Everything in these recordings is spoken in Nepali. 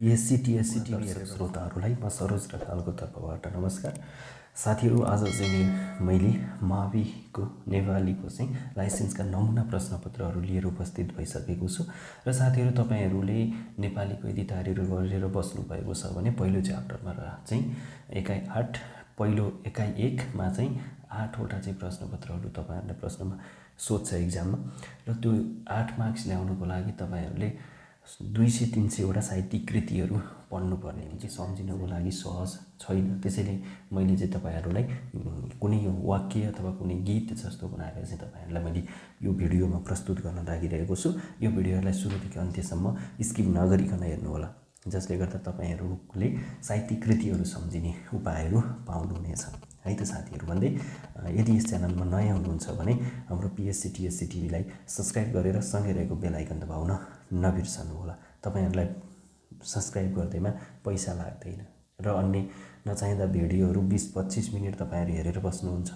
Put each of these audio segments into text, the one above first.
एससी टिएससी टिभी हेरेर श्रोताहरूलाई म सरोज ढकालको तर्फबाट नमस्कार साथीहरू। आज चाहिँ मैले माविको नेपालीको चाहिँ लाइसेन्सका नमुना प्रश्नपत्रहरू लिएर उपस्थित भइसकेको छु। र साथीहरू, तपाईँहरूले नेपालीको यदि तयारीहरू गरेर बस्नुभएको छ भने पहिलो च्याप्टरमा चाहिँ एकाइ 8 पहिलो एकाइ 1मा चाहिँ 8वटा चाहिँ प्रश्नपत्रहरू तपाईँहरूले प्रश्नमा सोध्छ एक्जाममा। र त्यो 8 मार्क्स ल्याउनको लागि तपाईँहरूले 200-300 वटा साहित्यिक कृतिहरू पढ्नुपर्ने हुन्छ। सम्झिनको लागि सहज छैन। त्यसैले मैले चाहिँ तपाईँहरूलाई कुनै वाक्य अथवा कुनै गीत जस्तो बनाएर चाहिँ तपाईँहरूलाई मैले यो भिडियोमा प्रस्तुत गर्न लागिरहेको छु। यो भिडियोलाई सुरुदेखि अन्त्यसम्म स्किप नगरिकन हेर्नुहोला, जसले गर्दा तपाईँहरूले साहित्यिक कृतिहरू सम्झिने उपायहरू पाउनुहुनेछ है त साथीहरू। भन्दै यदि यस च्यानलमा नयाँ हुनुहुन्छ भने हाम्रो पिएससी टिएससी टिभीलाई सब्सक्राइब गरेर सँगै रहेको बेल आइकन दबाउन नबिर्सनुहोला। तपाईँहरूलाई सब्सक्राइब गर्दैमा पैसा लाग्दैन र अन्य नचाहिँदा भिडियोहरू 20-25 मिनट तपाईँहरू हेरेर बस्नुहुन्छ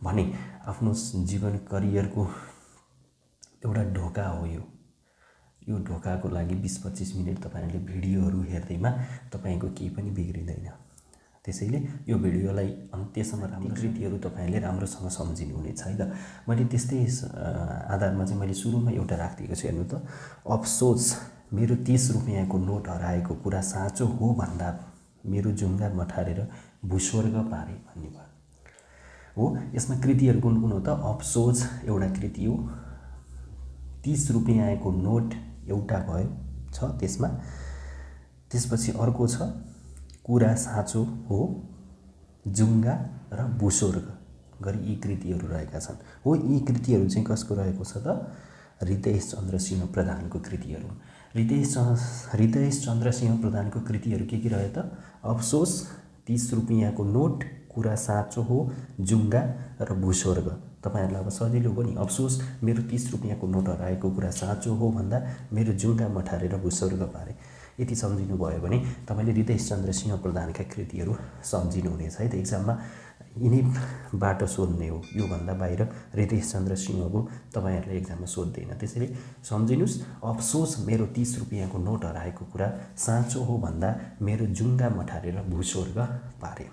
भने आफ्नो जीवन करियरको एउटा ढोका हो यो ढोकाको लागि 20-25 मिनट तपाईँहरूले भिडियोहरू हेर्दैमा तपाईँको केही पनि बिग्रिँदैन। त्यसैले यो भिडियोलाई अन्त्यसम्म राम्रो कृतिहरू तपाईँहरूले राम्रोसँग सम्झिनुहुनेछ है त। मैले त्यस्तै आधारमा चाहिँ मैले सुरुमा एउटा राखिदिएको छु, हेर्नु त। अफसोस मेरो 30 रुपियाँको नोट हराएको कुरा साँचो हो भन्दा मेरो जुङ्गा मठारेर भूस्वर्ग पारे भन्ने भयो हो। यसमा कृतिहरू कुन कुन हो त? अफसोस एउटा कृति हो। 30 रुपियाँको नोट एउटा भयो छ त्यसमा। त्यसपछि अर्को छ कुरा साँचो हो, जुङ्गा र भूस्वर्ग गरी यी कृतिहरू रहेका छन् हो। यी कृतिहरू चाहिँ कसको रहेको छ त? हृदयेश चन्द्र सिंह प्रधानको कृतिहरू। हृदयेश चन्द्र सिंह प्रधानको कृतिहरू के रह्यो त? अफसोस, 30 रुपियाँको नोट, कुरा साँचो हो, जुङ्गा र भूस्वर्ग। तपाईँहरूलाई अब सजिलो हो नि। अफसोस मेरो 30 रुपियाँको नोट हराएको कुरा साँचो हो भन्दा मेरो जुङ्गा मठारेर भूस्वर्ग पारे। यति सम्झिनु भयो भने तपाईँले हृदयेश चन्द्र सिंह प्रधानका कृतिहरू सम्झिनुहुनेछ है त। एक्जाममा यिनैबाट सोध्ने हो, योभन्दा बाहिर हृदयेश चन्द्र सिंहको तपाईँहरूले एक्जाममा सोध्दैन। त्यसैले सम्झिनुहोस्, अफसोस मेरो 30 रुपियाँको नोट हराएको कुरा साँचो हो भन्दा मेरो जुङ्गा मठारेर भूस्वर्ग पारे।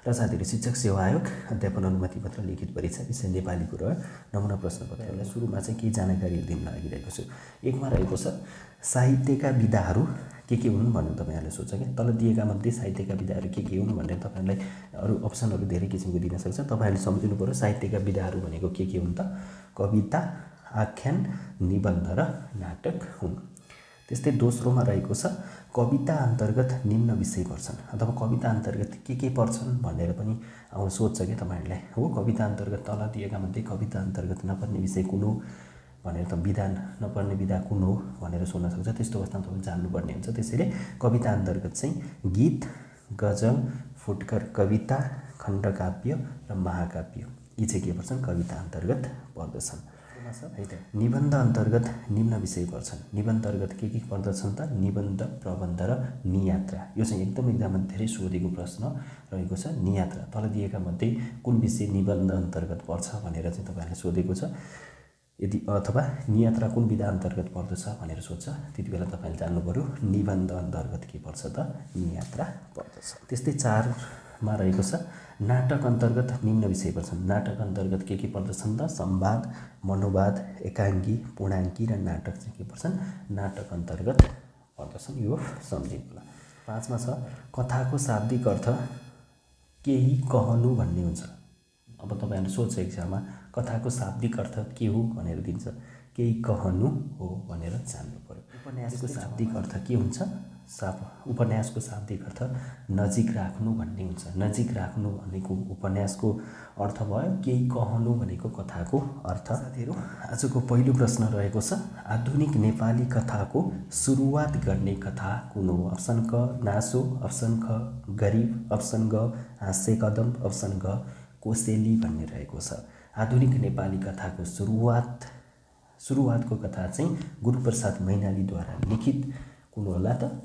र साथीहरू, शिक्षक सेवा आयोग अध्यापन अनुमति पत्र लिखित परीक्षा विषय नेपालीको र नमुना प्रश्नपत्रहरूलाई सुरुमा चाहिँ केही जानकारीहरू दिन लागिरहेको छु। एकमा रहेको छ साहित्यका विधाहरू के हुन् भनेर तपाईँहरूले सोध्छ क्या। तल दिएका मध्ये साहित्यका विधाहरू के हुन् भनेर तपाईँहरूलाई अरू अप्सनहरू धेरै किसिमको दिन सक्छ। तपाईँहरूले सम्झिनु पर्यो साहित्यका विधाहरू भनेको के हुन् त? कविता, आख्यान, निबन्ध र नाटक हुन्। त्यस्तै दोस्रोमा रहेको छ कविता अन्तर्गत निम्न विषय पर्छन्, अथवा कविता अन्तर्गत के पर्छन् भनेर पनि सोध्छ क्या तपाईँहरूलाई हो। कविता अन्तर्गत तल दिएका मध्ये कविता अन्तर्गत नपर्ने विषय कुन हो भनेर त विधा नपर्ने विधा कुन हो भनेर सोध्न सक्छ। त्यस्तो अवस्थामा तपाईँ जान्नुपर्ने हुन्छ। त्यसैले कविता अन्तर्गत चाहिँ गीत, गजल, फुटकर कविता, खण्डकाव्य र महाकाव्य यी चाहिँ के पर्छन्? कविता अन्तर्गत पर्दछन् है त। निबन्ध अन्तर्गत निम्न विषय पर्छन्। निबन्ध अन्तर्गत के पर्दछन् त? निबन्ध, प्रबन्ध र नियात्रा। यो चाहिँ एकदम एक्जाममा धेरै सोधेको प्रश्न रहेको छ। नियात्रा तल दिएका मध्ये कुन विषय निबन्ध अन्तर्गत पर्छ भनेर चाहिँ तपाईँहरूले सोधेको छ। यदि अथवा नियात्रा कुन विधा अन्तर्गत पर्दछ भनेर सोध्छ, त्यति बेला तपाईँले जान्नु पर्यो निबन्ध अन्तर्गत के पर्छ त? नियात्रा पर्दछ। त्यस्तै 4मा रहेको छ नाटक अन्तर्गत निम्न विषय पर्छन्। नाटक अन्तर्गत के पर्दछन् त? संवाद, मनोवाद, एकाङ्की, पूर्णाङ्की र नाटक चाहिँ के पर्छन्? नाटक अन्तर्गत पर्दछन्। यो सम्झिनु होला। 5मा छ कथाको शाब्दिक अर्थ केही कहनु भन्ने हुन्छ। अब तपाईँहरूले सोध्छ एक्जाममा कथाको शाब्दिक अर्थ के हो भनेर दिन्छ, केही कहनु हो भनेर जान्नु पर्यो। उपन्यासको शाब्दिक अर्थ के हुन्छ? उपन्यासको शाब्दिक अर्थ नजिक राख्नु भन्ने हुन्छ। नजिक राख्नु भनेको उपन्यासको अर्थ भयो, केही कहनु भनेको कथाको अर्थ। साथीहरू, आजको पहिलो प्रश्न रहेको छ आधुनिक नेपाली कथाको सुरुवात गर्ने कथा कुन हो? अप्सन क नासो, अप्सन ख गरिब, अप्सन ग हाँसे कदम, अप्सन घ कोसेली भन्ने रहेको छ। आधुनिक नेपाली कथाको सुरुवातको कथा चाहिँ गुरूप्रसाद मैनालीद्वारा लिखित कुन होला त?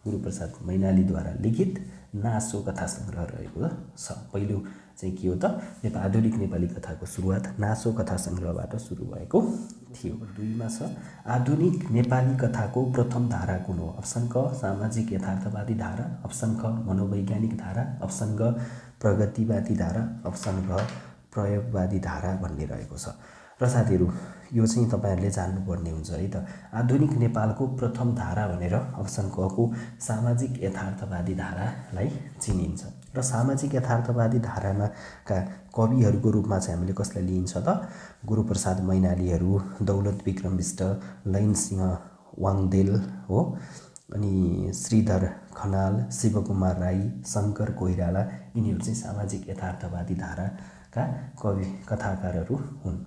गुरूप्रसाद मैनालीद्वारा लिखित नासो कथा सङ्ग्रह रहेको छ। पहिलो चाहिँ के हो त, आधुनिक नेपाली कथाको सुरुवात नासो कथा सङ्ग्रहबाट सुरु भएको थियो। 2 मा छ आधुनिक नेपाली कथाको प्रथम धारा कुन हो? अप्सन क सामाजिक यथार्थवादी धारा, अप्सन ख मनोवैज्ञानिक धारा, अप्सन ग प्रगतिवादी धारा, अप्सन घ प्रयोगवादी धारा भन्ने रहेको छ। र साथीहरू यो चाहिँ तपाईहरुले जान्नुपर्ने हुन्छ है त। आधुनिक नेपालको प्रथम धारा भनेर अप्सन क को सामाजिक यथार्थवादी धारालाई चिनिन्छ। र सामाजिक यथार्थवादी धारामा का कविहरूको रूपमा चाहिँ हामीले कसलाई लिइन्छ त? गुरूप्रसाद मैनालीहरू, दौलत विक्रम बिष्ट, लैनसिंह वाङदेल हो, अनि श्रीधर खनाल, शिवकुमार राई, शङ्कर कोइराला, यिनीहरू चाहिँ सामाजिक यथार्थवादी धाराका कवि कथाकारहरू हुन्।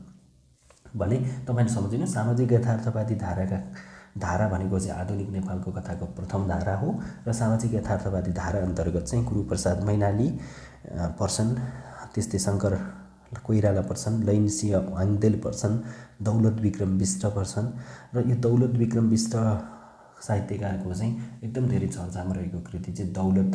भने तपाईले सम्झिनु, सामाजिक यथार्थवादी धारा भनेको चाहिँ आधुनिक नेपालको कथाको प्रथम धारा हो। र सामाजिक यथार्थवादी धारा अन्तर्गत चाहिँ गुरूप्रसाद मैनाली पर्छन्, त्यस्तै शङ्कर कोइराला पर्छन्, लैनसिंह वाङदेल पर्छन्, दौलत विक्रम बिष्ट पर्छन्। र यो दौलत विक्रम बिष्ट साहित्यकारको चाहिँ एकदम धेरै चर्चामा रहेको कृति चाहिँ दौलत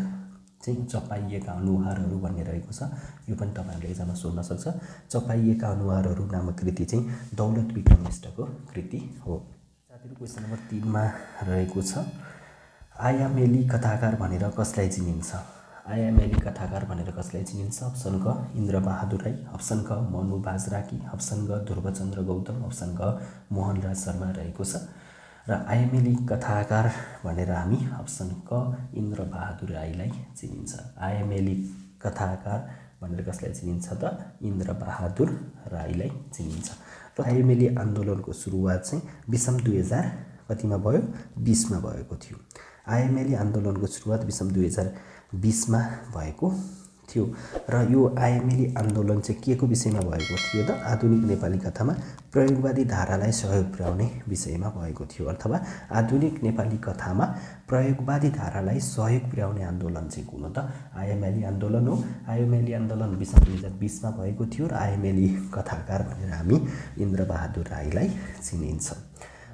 चाहिँ चपाइएका अनुहारहरू भन्ने रहेको छ। यो पनि तपाईहरुले एक्जाममा सोध्न सक्छ। चपाइएका अनुहारहरू नामक कृति चाहिँ दौलत विक्रम बिष्टको कृति हो। साथीहरु क्वेशन नम्बर 3 मा रहेको छ आयामेली कथाकार भनेर कसलाई चिनिन्छ? आयामेली कथाकार भनेर कसलाई चिनिन्छ? अप्सन क इन्द्रबहादुर राई, अप्सन क मनु बाजराकी, अप्सन ग ध्रुवचन्द्र गौतम, अप्सन ग मोहनराज शर्मा रहेको छ। र आयामेली कथाकार भनेर हामी अप्सन क इन्द्रबहादुर राईलाई चिनिन्छ। आयामेली कथाकार भनेर कसलाई चिनिन्छ त? इन्द्रबहादुर राईलाई चिनिन्छ। र आयामेली आन्दोलनको सुरुवात चाहिँ विषम 2000 कतिमा भयो? 20 मा भएको थियो। आयामेली आन्दोलनको सुरुवात विषम 2020 मा भएको थियो। र यो आयामेली आन्दोलन चाहिँ के को विषयमा भएको थियो त? आधुनिक नेपाली कथामा प्रयोगवादी धारालाई सहयोग पुर्याउने विषयमा भएको थियो। अथवा आधुनिक नेपाली कथामा प्रयोगवादी धारालाई सहयोग पुर्याउने आन्दोलन चाहिँ कुन हो त? आयामेली आन्दोलन हो। आयामेली आन्दोलन विषम 2020 मा भएको थियो। र आयामेली कथाकार भनेर हामी इन्द्रबहादुर राईलाई चिनिन्छ।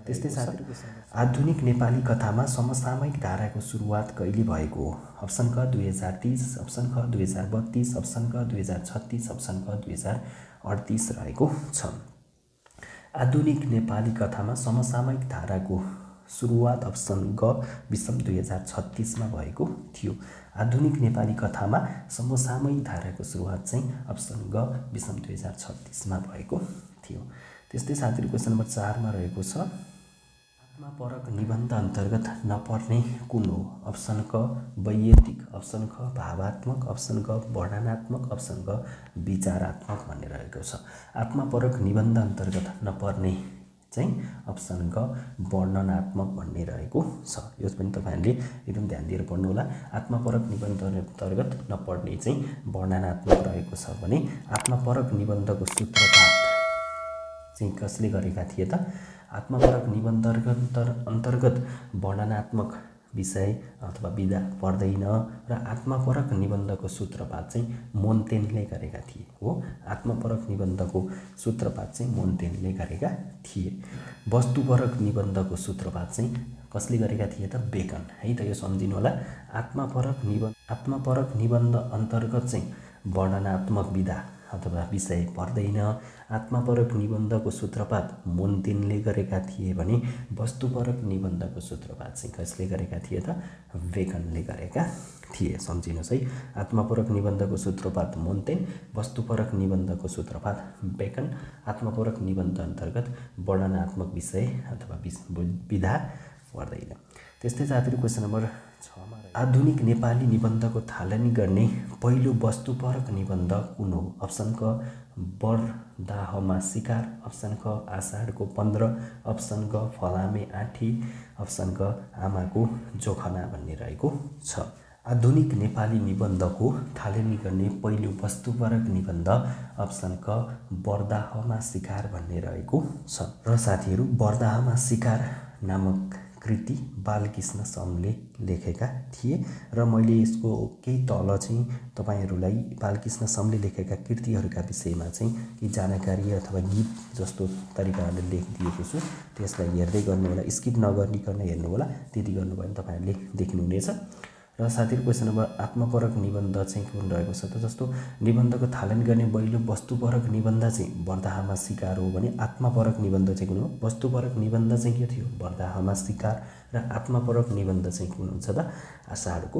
त्यस्तै साथै आधुनिक नेपाली कथामा समसामयिक धाराको सुरुवात कहिले भएको हो? अप्सन क 2030, अप्सन ख 2032, अप्सन क 2036, अप्सन क 2038 रहेको छ। आधुनिक नेपाली कथामा समसामयिक धाराको सुरुवात अप्सन ग विषम 2036 मा भएको थियो। आधुनिक नेपाली कथामा समसामयिक धाराको सुरुवात चाहिँ अप्सन ग विषम 2036 मा भएको थियो। त्यस्तै साथीहरु क्वेशन नम्बर 4 मा रहेको छ आत्मपरक निबन्ध अन्तर्गत नपर्ने कुन हो? अप्सन क वैयक्तिक, अप्सन ख भावात्मक, अप्सन ग वर्णनात्मक, अप्सन ग विचारात्मक भन्ने रहेको छ। आत्मपरक निबन्ध अन्तर्गत नपर्ने चाहिँ अप्सन ग वर्णनात्मक भन्ने रहेको छ। यो पनि तपाईहरुले एकदम ध्यान दिएर पढ्नु होला। आत्मपरक निबन्ध अन्तर्गत नपर्ने चाहिँ वर्णनात्मक रहेको छ भने आत्मपरक निबन्धको सूत्रपात चाहिँ कसले गरेका थिए त? आत्मपरक निबन्ध अन्तर्गत वर्णनात्मक विषय अथवा विधा पर्दैन। र आत्मपरक निबन्धको सूत्रपात चाहिँ मोन्तेनले गरेका थिए हो। आत्मपरक निबन्धको सूत्रपात चाहिँ मोन्तेनले गरेका थिए। वस्तुपरक निबन्धको सूत्रपात चाहिँ कसले गरेका थिए त? बेकन है त। यो सम्झिनु होला। आत्मपरक निबन्ध अन्तर्गत चाहिँ वर्णनात्मक विधा अथवा विषय पर्दैन। आत्मपरक निबन्धको सूत्रपात मोन्तेनले गरेका थिए भने वस्तुपरक निबन्धको सूत्रपात चाहिँ कसले गरेका थिए त? बेकनले गरेका थिए। सम्झिनुहोस् है। आत्मपरक निबन्धको सूत्रपात मोन्तेन, वस्तुपरक निबन्धको सूत्रपात बेकन। आत्मपरक निबन्ध अन्तर्गत वर्णनात्मक विषय अथवा विधा पर्दैन। त्यस्तै साथीहरु क्वेशन नम्बर 6 मा आधुनिक नेपाली निबन्धको थालनी गर्ने पहिलो वस्तुपरक निबन्ध कुन हो? अप्सन क बरदाहमा शिकार, अप्सन ख आषाढको 15, अप्सन ग फलामे आठी, अप्सन ग आमाको जोखना भन्ने रहेको छ। आधुनिक नेपाली निबन्धको थालनी गर्ने पहिलो वस्तुपरक निबन्ध अप्सन क बरदाहमा शिकार भन्ने रहेको छ। र साथीहरु बरदाहमा शिकार नामक कृति बालकृष्ण समले लेखेका थिए र मैले यसको केही तल चाहिँ तपाईहरुलाई बालकृष्ण समले लेखेका कृतिहरूका विषयमा चाहिँ केही जानकारी अथवा गीत जस्तो तरिकाले लेखिदिएको छु। त्यसलाई हेर्दै गर्नु होला, स्किप नगर्निकन हेर्नु होला। त्यति गर्नुभयो भने तपाईहरुले देख्नुहुनेछ। र साथीहरु क्वेशन नम्बर आत्मपरक निबन्ध चाहिँ कुन रहेको छ त? जस्तो निबन्धको थालन गर्ने पहिलो वस्तुपरक निबन्ध चाहिँ बर्दाहामा शिकार हो भने आत्मपरक निबन्ध चाहिँ कुन हो? वस्तुपरक निबन्ध चाहिँ के थियो? बर्दाहामा शिकार। र आत्मपरक निबन्ध चाहिँ कुन हुन्छ त? आषाढको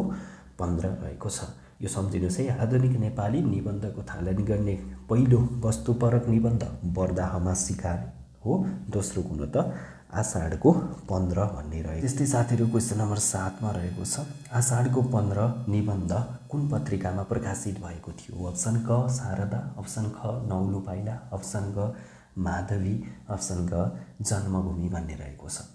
15 रहेको छ। यो सम्झिनुस् है। आधुनिक नेपाली निबन्धको थालन गर्ने पहिलो वस्तुपरक निबन्ध बर्दाहामा शिकार हो। दोस्रो कुन हो त? आषाढको 15 भन्ने रहेको। त्यस्तै साथीहरु क्वेशन नम्बर 7 मा रहेको छ आषाढको 15 निबन्ध कुन पत्रिकामा प्रकाशित भएको थियो? अप्सन क शारदा, अप्सन ख नौलो पाइला, अप्सन ग माधवी, अप्सन ग जन्मभूमि भन्ने रहेको छ।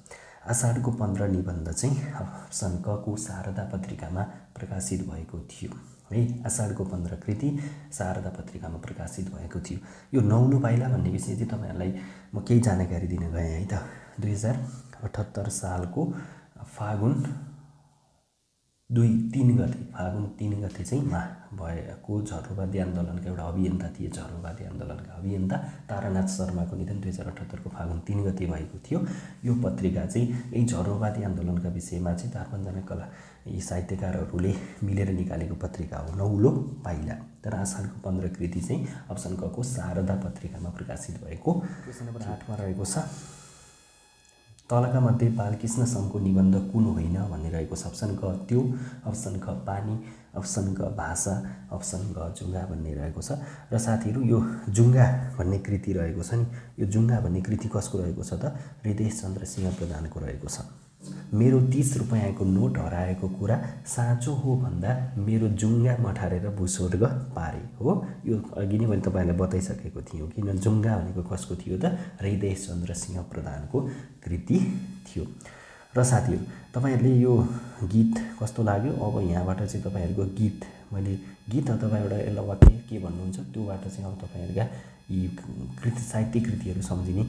आषाढको 15 निबन्ध चाहिँ अप्सन क को शारदा पत्रिकामा प्रकाशित भएको थियो है। आषाढको 15 कृति शारदा पत्रिकामा प्रकाशित भएको थियो। यो नौलो पाइला भन्ने विषय चाहिँ तपाईहरुलाई म केही जानकारी दिन गएँ है त। 2078 सालको फागुन 3 गते चाहिँ भएको झर्रोवादी आन्दोलनका एउटा अभियन्ता थिए। झर्रोवादी आन्दोलनका अभियन्ता तारानाथ शर्माको निधन 2078 को फागुन 3 गते भएको थियो। यो पत्रिका चाहिँ यही झर्रोवादी आन्दोलनका विषयमा चाहिँ 4-5 जना यी साहित्यकारहरूले मिलेर निकालेको पत्रिका हो नौलो पाइला। तर आषाढको 15 कृति चाहिँ अप्सन क को शारदा पत्रिकामा प्रकाशित भएको। क्वेशन नम्बर 8 मा रहेको छ तलका मध्ये बालकृष्ण समको निबन्ध कुन होइन भन्ने रहेको छ। अप्सन क त्यो, अप्सन ख पानी, अप्सन ग भाषा, अप्सन ग जुङ्गा भन्ने रहेको छ। र साथीहरु यो जुङ्गा भन्ने कृति रहेको छ नि, यो जुङ्गा भन्ने कृति कसको रहेको छ त? हृदयेश चन्द्र सिंह प्रधानको रहेको छ। मेरो 30 रुपैयाँको नोट हराएको कुरा साँचो हो भन्दा मेरो जुङ्गा मठारेर भूस्वर्ग पारे हो। यो अघि नै मैले तपाईहरुलाई बताइसकेको थिएँ। किन जुङ्गा भनेको कसको थियो त? हृदयेश चन्द्र सिंह प्रधानको कृति थियो। र साथीहरु तपाईहरुले यो गीत कस्तो लाग्यो? अब यहाँबाट चाहिँ तपाईहरुको गीत मैले गीत अथवा एउटा यसलाई वाक्य के भन्नुहुन्छ त्योबाट चाहिँ अब तपाईहरुका यी कृति साहित्यिक कृतिहरू सम्झिने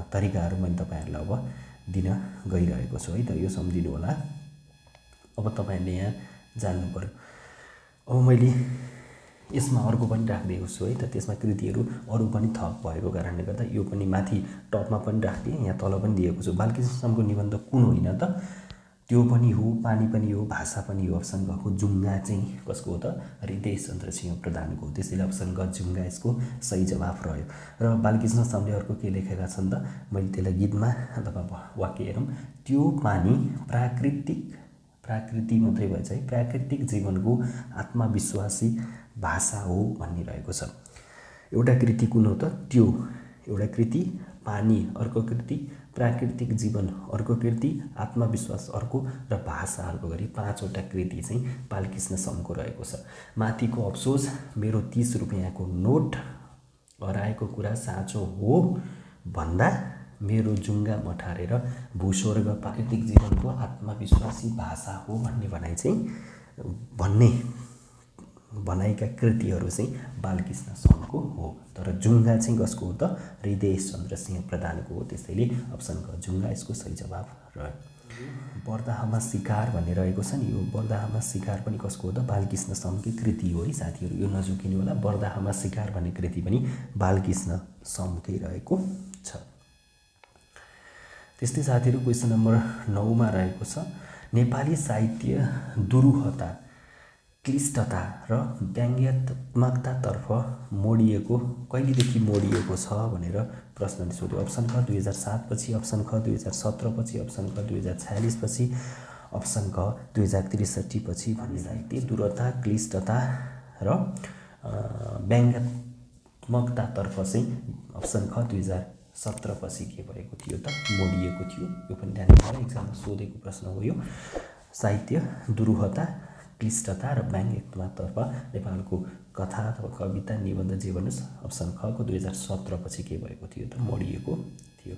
तरिकाहरू मैले तपाईहरुलाई अब दिन गइरहेको छु है त। यो सम्झिनु होला। अब तपाईहरुले यहाँ जान्नु पर्यो। अब मैले यसमा अर्को पनि राख्दिएको छु है त। त्यसमा कृतिहरू अरु पनि थप भएको कारणले गर्दा यो पनि माथि टपमा पनि राख्दिए, यहाँ तल पनि दिएको छु। बालकृष्ण समको निबन्ध कुन होइन त? त्यो पनि हो, पानी पनि हो, भाषा पनि हो। अप्सन ग को जुङ्गा चाहिँ कसको हो त? हृदयेश चन्द्र सिंह प्रधानको हो। त्यसैले अप्सन ग जुङ्गा यसको सही जवाफ रह्यो। र बालकृष्ण समले अर्को के लेखेका छन् त? मैले त्यसलाई गीतमा अथवा वाक्य हेरौँ। त्यो पानी प्राकृति मात्रै भएछ है, प्राकृतिक जीवनको आत्मविश्वासी भाषा हो भन्ने रहेको छ। एउटा कृति कुन हो त? त्यो। एउटा कृति पानी, अर्को कृति प्राकृतिक जीवन, अर्को कृति आत्मविश्वास अर्को र भाषा अर्को गरी 5 वटा कृति चाहिँ बालकृष्ण समको रहेको छ। माथिको अफसोस मेरो 30 रुपैयाँको नोट हराएको कुरा साँचो हो भन्दा मेरो जुङ्गा मठारेर भूस्वर्ग प्राकृतिक जीवनको आत्मविश्वासी भाषा हो भन्ने भनाइ चाहिँ भनाइका कृतिहरू चाहिँ बालकृष्ण समको हो। तर जुङ्गा चाहिँ कसको हो त? हृदयेश चन्द्र सिंह प्रधानको हो। त्यसैले अप्सन क जुङ्गा यसको सही जवाफ रह्यो। बर्दाहामा शिकार भन्ने रहेको छ नि, यो बर्दाहामा शिकार पनि कसको हो त? बालकृष्ण समकै कृति हो है साथीहरु। यो नझुकिनु होला। बर्दाहामा शिकार भन्ने कृति पनि बालकृष्ण समकै रहेको छ। त्यस्तै साथीहरु क्वेशन नम्बर 9 मा रहेको छ नेपाली साहित्य दुरूहता, क्लिष्टता र व्यङ्ग्यात्मकतातर्फ मोडिएको कहिलेदेखि मोडिएको छ भनेर प्रश्नले सोध्यो। अप्सन ख 2007 पछि, अप्सन ख 2017 पछि, अप्सन ख 2046 पछि, अप्सन ख 2063 पछि भन्ने साहित्य दुरूहता, क्लिष्टता र व्यङ्ग्यात्मकतातर्फ चाहिँ अप्सन ख 2017 पछि के भएको थियो त? मोडिएको थियो। यो पनि ध्यान दिनु, एक्जाममा सोधेको प्रश्न हो यो। साहित्य दुरूहता, क्लिष्टता र व्यङ्ग्यात्मकतातर्फ नेपालको कथा अथवा कविता निबन्ध जे भन्नुस् अप्सन ख को 2017 पछि के भएको थियो त? मोडिएको थियो।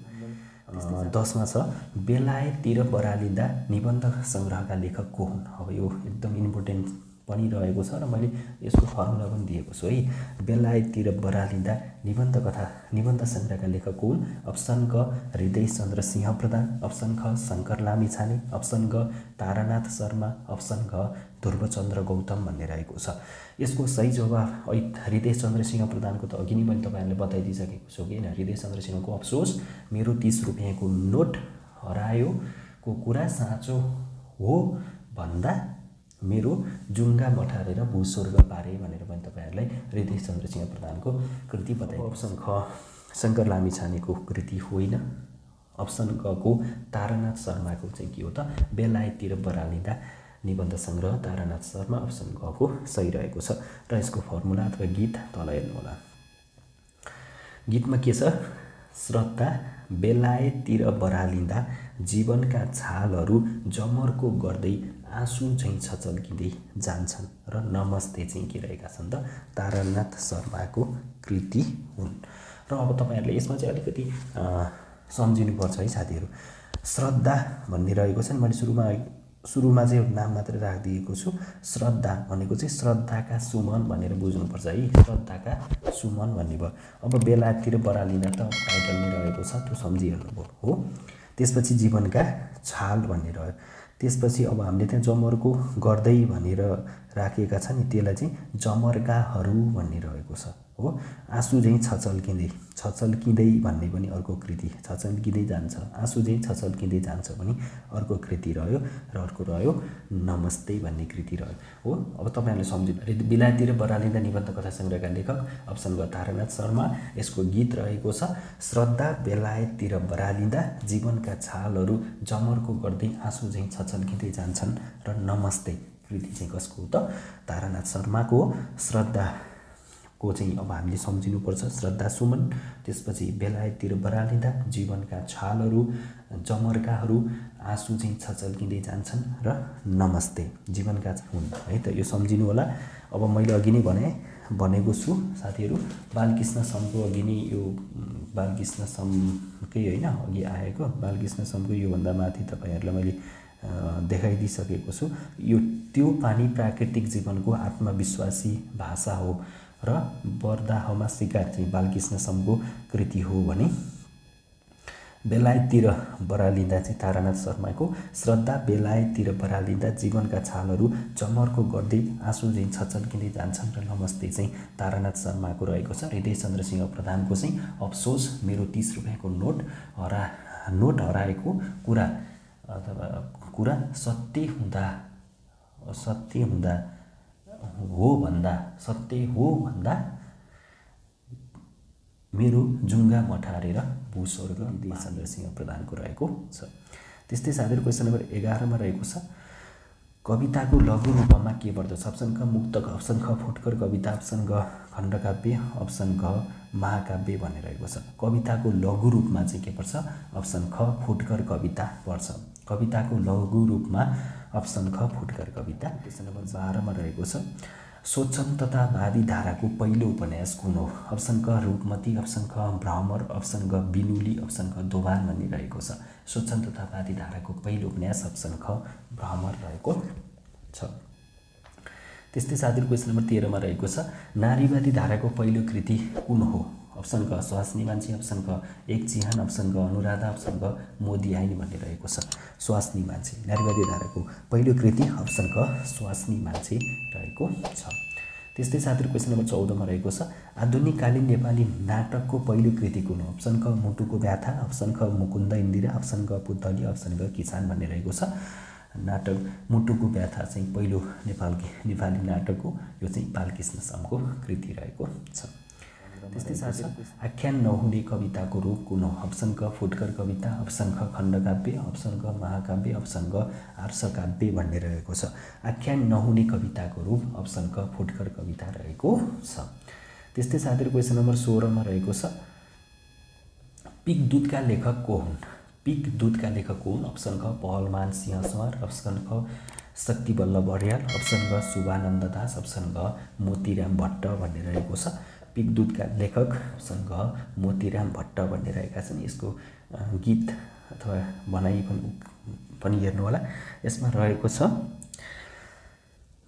10 मा छ बेलायततिर बरालिँदा निबन्ध संग्रहका लेखक को हुन्? अब यो एकदम इम्पोर्टेन्ट पनि रहेको छ र मैले यसको फर्मुला पनि दिएको छु है। बेलायततिर बरालिँदा निबन्ध सङ्ग्रहका लेखक हुन्। अप्सन क हृदय चन्द्र सिंह प्रधान, अप्सन ख शङ्कर लामिछाने, अप्सन ग तारानाथ शर्मा, अप्सन घ ध्रुवचन्द्र गौतम भन्ने रहेको छ। यसको सही जवाब हृदय चन्द्र सिंह प्रधानको त अघि नै मैले तपाईँहरूले बताइदिइसकेको छु कि हृदय चन्द्र सिंहको अफसोस मेरो 30 रुपियाँको नोट हरायोको कुरा साँचो हो भन्दा मेरो जुङ्गा मठारेर भूस्वर्ग पारे भनेर पनि तपाईँहरूलाई हृदय चन्द्र सिंह प्रधानको कृति बताएको। अप्सन ख शङ्कर लामिछानेको कृति होइन। अप्सन क को तारानाथ शर्माको चाहिँ के हो त बेलायततिर बरालिँदा निबन्ध सङ्ग्रह तारानाथ शर्मा। अप्सन क को सही रहेको छ र यसको फर्मुला अथवा गीत तल हेर्नुहोला। गीतमा के छ? श्रद्धा बेलायततिर बरालिँदा जीवनका छालहरू जमर्को गर्दै आँसु झैँ छचल्किँदै जान्छन् र नमस्ते चाहिँ के रहेका छन् त तारानाथ शर्माको कृति हुन्। र अब तपाईँहरूले यसमा चाहिँ अलिकति सम्झिनुपर्छ है साथीहरू। श्रद्धा भन्ने रहेको छ नि, मैले सुरुमा चाहिँ नाम मात्रै राखिदिएको छु। श्रद्धा भनेको चाहिँ श्रद्धाका सुमन भनेर बुझ्नुपर्छ है। श्रद्धाका सुमन भन्ने भयो। अब बेलायततिर बरालिँदा त टाइटल नै रहेको छ, त्यो सम्झिहाल्नुभयो हो। त्यसपछि जीवनका छाल भन्ने रह्यो। त्यसपछि अब हामीले त्यहाँ जमर्को गर्दै भनेर राखेका छ नि, त्यसलाई चाहिँ जमर्काहरू भन्ने रहेको छ हो। आँसु झैँ छचल्किँदै भन्ने पनि अर्को कृति, छचल्किँदै जान्छ, आँसु झैँ छचल्किँदै जान्छ पनि अर्को कृति रह्यो र अर्को रह्यो नमस्ते भन्ने कृति रह्यो हो। अब तपाईँहरूले सम्झिनु। बेलायततिर बरालिँदा निबन्ध कथा सङ्ग्रहका लेखक अप्सन ग तारानाथ शर्मा। यसको गीत रहेको छ श्रद्धा बेलायततिर बरालिँदा जीवनका छालहरू जमर्को गर्दै आँसु झैँ छचल्किँदै जान्छन् र नमस्ते कृति चाहिँ कसको हो त तारानाथ शर्माको। श्रद्धाको चाहिँ अब हामीले सम्झिनुपर्छ श्रद्धा सुमन। त्यसपछि बेलायततिर बरालिँदा जीवनका छालहरू जमर्काहरू आँसु चाहिँ छचल्किँदै जान्छन् र नमस्ते जीवनका हुन् है त। यो सम्झिनु होला। अब मैले अघि नै भनेको छु साथीहरू, बालकृष्ण समको अघि नै यो बालकृष्ण समकै होइन अघि आएको बालकृष्ण समको योभन्दा माथि तपाईँहरूलाई मैले देखाइदिइसकेको छु। यो त्यो पानी प्राकृतिक जीवनको आत्मविश्वासी भाषा हो र बर्दाहमा शिकार चाहिँ बालकृष्ण समको कृति हो भने बेलायततिर बरालिँदा चाहिँ तारानाथ शर्माको श्रद्धा बेलायततिर बरालिँदा जीवनका छालहरू जमर्को गर्दै आँसु झैँ छचल्किँदै जान्छन् र नमस्ते चाहिँ तारानाथ शर्माको रहेको छ। हृदय चन्द्र सिंह प्रधानको चाहिँ अफसोस मेरो 30 रुपियाँको नोट हराएको कुरा अथवा कुरा सत्य हो भन्दा मेरो जुङ्गा मठारेर भूस्वर्ग हृदय चन्द्र सिंह प्रधानको रहेको छ। त्यस्तै साथीहरू क्वेसन नम्बर 11 मा रहेको छ कविताको लघु रूपमा के पर्दछ? अप्सन क मुक्तक, अप्सन ख फुटकर कविता, अप्सन ग खण्डकाव्य, अप्सन घ महाकाव्य भन्ने रहेको छ। कविताको लघु रूपमा चाहिँ के पर्छ? अप्सन ख फुटकर कविता पर्छ। कविताको लघु रूपमा अप्सन ख फुटकर कविता। क्वेसन नम्बर 12 मा रहेको छ स्वच्छन्दतावादी धाराको पहिलो उपन्यास कुन हो? अप्सन क रूपमती, अप्सन ख भ्रमर, अप्सन ग बिनुली, अप्सन ख दोभान भन्ने रहेको छ। स्वच्छन्दतावादी धाराको पहिलो उपन्यास अप्सन ख भ्रमर रहेको छ। त्यस्तै साथीहरू क्वेसन नम्बर 13 मा रहेको छ नारीवादी धाराको पहिलो कृति कुन हो? अप्सन क स्वास्नी मान्छे, अप्सन क एक चिहान, अप्सन ग अनुराधा, अप्सन ग मोदी आइनी भन्ने रहेको छ। स्वास्नी मान्छे नारीवादी धाराको पहिलो कृति अप्सन क स्वास्नी मान्छे रहेको छ। त्यस्तै साथीहरू क्वेसन नम्बर 14 मा रहेको छ आधुनिककालीन नेपाली नाटकको पहिलो कृति कुन हो? अप्सन क मुटुको व्याथा, अप्सन ख मुकुन्द इन्दिरा, अप्सन ग पुतली, अप्सन ग किसान भन्ने रहेको छ। नाटक मुटुको व्याथा चाहिँ पहिलो नेपाली नाटक हो। यो चाहिँ बालकृष्ण समको कृति रहेको छ। त्यस्तै साथीहरू आख्यान नहुने कविताको रूप कुन हो? अप्सन क फुटकर कविता, अप्सन ख खण्डकाव्य, अप्सन ग महाकाव्य, अप्सन ग आर्षकाव्य भन्ने रहेको छ। आख्यान नहुने कविताको रूप अप्सन क फुटकर कविता रहेको छ। त्यस्तै साथीहरू क्वेसन नम्बर 16 मा रहेको छ पिक दूतका लेखक को हुन्? पिक दूतका लेखक को हुन्? अप्सन ख पहलमान सिंह सुवार, अप्सन ख शक्ति बल्लभ अर्याल, अप्सन ग शुभानन्द दास, अप्सन ग मोतीराम भट्ट भन्ने रहेको छ। पिक दूतका लेखक अप्सन ग मोतीराम भट्ट भन्ने रहेका छन्। यसको गीत अथवा भनाइ पनि हेर्नु होला। यसमा रहेको छ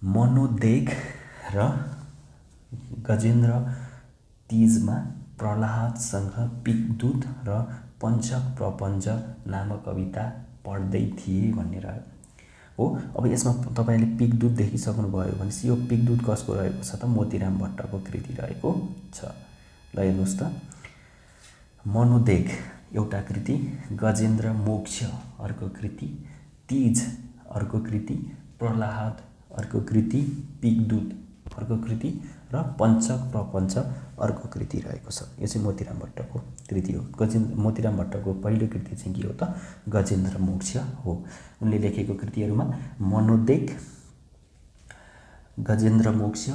मनोदेग र गजेन्द्र तीजमा प्रहलादसँग पिकदूत र पञ्चक प्रपञ्च नामक कविता पढ्दै थिए भनेर हो। अब यसमा तपाईले पिकदूत देखिसक्नुभयो भनेपछि यो पिकदूत कसको रहेको छ त मोतीराम भट्टको कृति रहेको छ। ल हेर्नुहोस् त, मनोदेग एउटा कृति, गजेन्द्र मोक्ष अर्को कृति, तीज अर्को कृति, प्रहलाद अर्को कृति, पिकदूत अर्को कृति र पञ्चक प्रपञ्च अर्को कृति रहेको छ। यो चाहिँ मोतीराम भट्टको कृति हो। मोतीराम भट्टको पहिलो कृति चाहिँ के हो त गजेन्द्र मोक्ष हो। उनले लेखेको कृतिहरूमा मनोदेग, गजेन्द्र मोक्ष,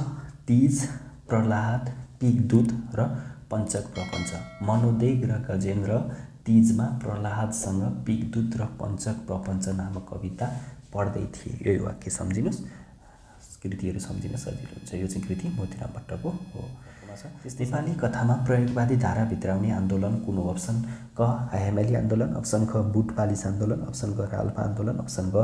तीज, प्रहलाद, पिकदूत र पञ्चक प्रपञ्च। मनोदेग र गजेन्द्र तीजमा प्रहलादसँग पिकदूत र पञ्चक प्रपञ्च नामक कविता पढ्दै थिए। यो वाक्य सम्झिनुहोस्, कृतिहरू सम्झिन सजिलो हुन्छ। यो चाहिँ कृति मोतीराम भट्टको हो। नेपाली कथामा प्रयोगवादी धारा भित्राउने आन्दोलन कुन हो? अप्सन क हायामाली आन्दोलन, अप्सन ख बुटपालिस आन्दोलन, अप्सन ग राल्पा आन्दोलन, अप्सन ग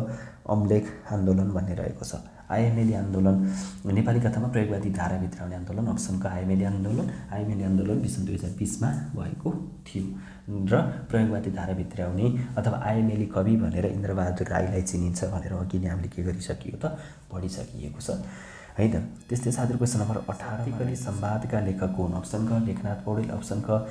अम्लेख आन्दोलन भन्ने रहेको छ। हायामाली आन्दोलन नेपाली कथामा प्रयोगवादी धारा भित्राउने आन्दोलन, अप्सन क हायामाली आन्दोलन। हायामाली आन्दोलन सन् 2020मा भएको थियो र प्रयोगवादी धारा भित्राउने अथवा आयामेली कवि भनेर इन्द्रबहादुर राईलाई चिनिन्छ भनेर अघि नै हामीले के गरिसकियो त पढिसकिएको छ है त। त्यस्तै साथीहरु क्वेशन नम्बर 18 कवि संवादका लेखक हुन्? अप्सन क लेखनाथ पौडेल, अप्सन क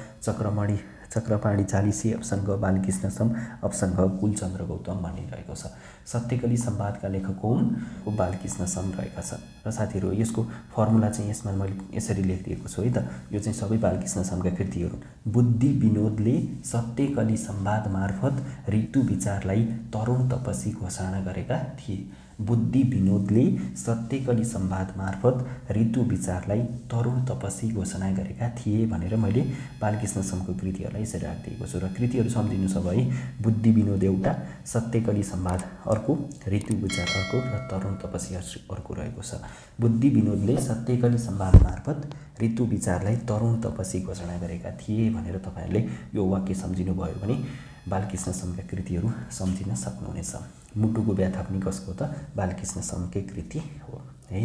चक्रपाणी चालिसी, अप्सन ग बालकृष्ण सम, अप्सन ग कुलचन्द्र गौतम भनिरहेको छ। सत्यकली संवादका लेखक हुन् बालकृष्ण सम रहेका छन्। र साथीहरु यसको फर्मुला चाहिँ यसमा मैले यसरी लेखिदिएको छु है त। यो चाहिँ सबै बालकृष्ण समका कृतिहरू। बुद्धि विनोदले सत्यकली संवाद मार्फत ऋतु विचारलाई तरुण तपसी घोषणा गरेका थिए। बुद्धि विनोदले सत्यकली संवाद मार्फत ऋतु विचारलाई तरुण तपसी घोषणा गरेका थिए भनेर मैले बालकृष्ण समको कृतिहरूलाई यसरी राखिदिएको छु। र कृतिहरू सम्झिनु छ है। बुद्धि विनोद एउटा, सत्यकली संवाद अर्को, ऋतु विचार अर्को र तरुण तपसी अर्को रहेको छ। बुद्धि विनोदले सत्यकली संवाद मार्फत ऋतु विचारलाई तरुण तपसी घोषणा गरेका थिए भनेर तपाईहरुले यो वाक्य सम्झिनु भयो भने बालकृष्ण समका कृतिहरू सम्झिन सक्नुहुनेछ। मुटुको व्याथा पनि कसको त बालकृष्ण समकै कृति हो है।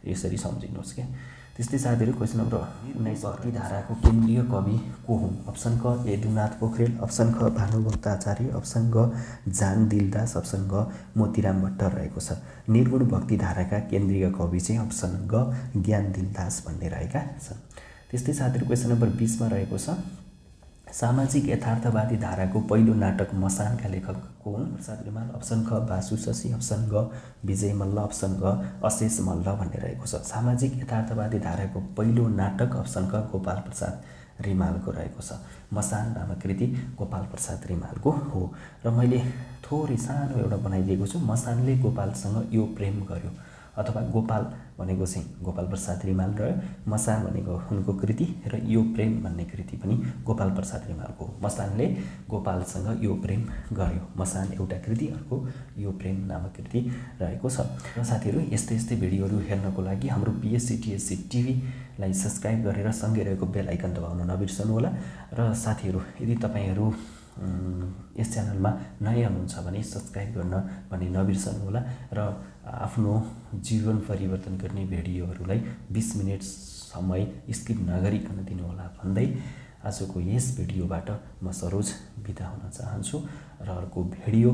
यसरी सम्झिनुहोस् के। त्यस्तै साथीहरु क्वेशन नम्बर 19 भक्ति धाराको केन्द्रीय कवि को हुन्? अप्सन क यदुनाथ पोखरेल, अप्सन ख भानुभक्त आचार्य, अप्सन ग जान दिलदास, अप्सन ग मोतीराम भट्ट रहेको छ। निर्गुण भक्ति धाराका केन्द्रीय कवि चाहिँ अप्सन ग ज्ञान दिलदास भन्ने रहेका छन्। त्यस्तै साथीहरु क्वेशन नम्बर 20 मा रहेको छ सामाजिक यथार्थवादी धाराको पहिलो नाटक मसानका लेखक को हुन्? प्रसाद रिमाल, अप्सन ख बासु शशी, अप्सन ग विजय मल्ल, अप्सन ग अशेष मल्ल भन्ने रहेको छ। सामाजिक यथार्थवादी धाराको पहिलो नाटक अप्सन ख गोपाल प्रसाद रिमालको रहेको छ। मसान नामक कृति गोपाल प्रसाद रिमालको हो। र मैले थोरै सानो एउटा बनाइदिएको छु। मसानले गोपालसँग यो प्रेम गर्यो अथवा गोपाल भनेको चाहिँ गोपाल प्रसाद रिमाल र मसान भनेको उनको कृति र यो प्रेम भन्ने कृति पनि गोपाल प्रसाद रिमालको हो। मसानले गोपालसँग यो प्रेम गर्यो, मसान एउटा कृति, अर्को यो प्रेम नामक कृति रहेको छ। र साथीहरु यस्तै यस्तै भिडियोहरू हेर्नको लागि हाम्रो PSC TSC टिभीलाई सब्स्क्राइब गरेर सँगै रहेको बेल आइकन दबाउन नबिर्सनु होला। र साथीहरु यदि तपाईहरु यस च्यानलमा नयाँ हुनुहुन्छ भने सब्स्क्राइब गर्न पनि नबिर्सनु होला र आफ्नो जीवन परिवर्तन गर्ने भिडियोहरूलाई 20 मिनेट समय स्किप नगरिकन दिनु होला भन्दै आजको यस भिडियोबाट म सरोज बिदा हुन चाहन्छु र अर्को भिडियो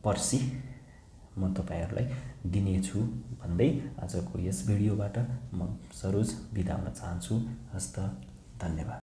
पर्सि म तपाईहरुलाई दिनेछु भन्दै आजको यस भिडियोबाट म सरोज बिदा हुन चाहन्छु। हस्त धन्यवाद।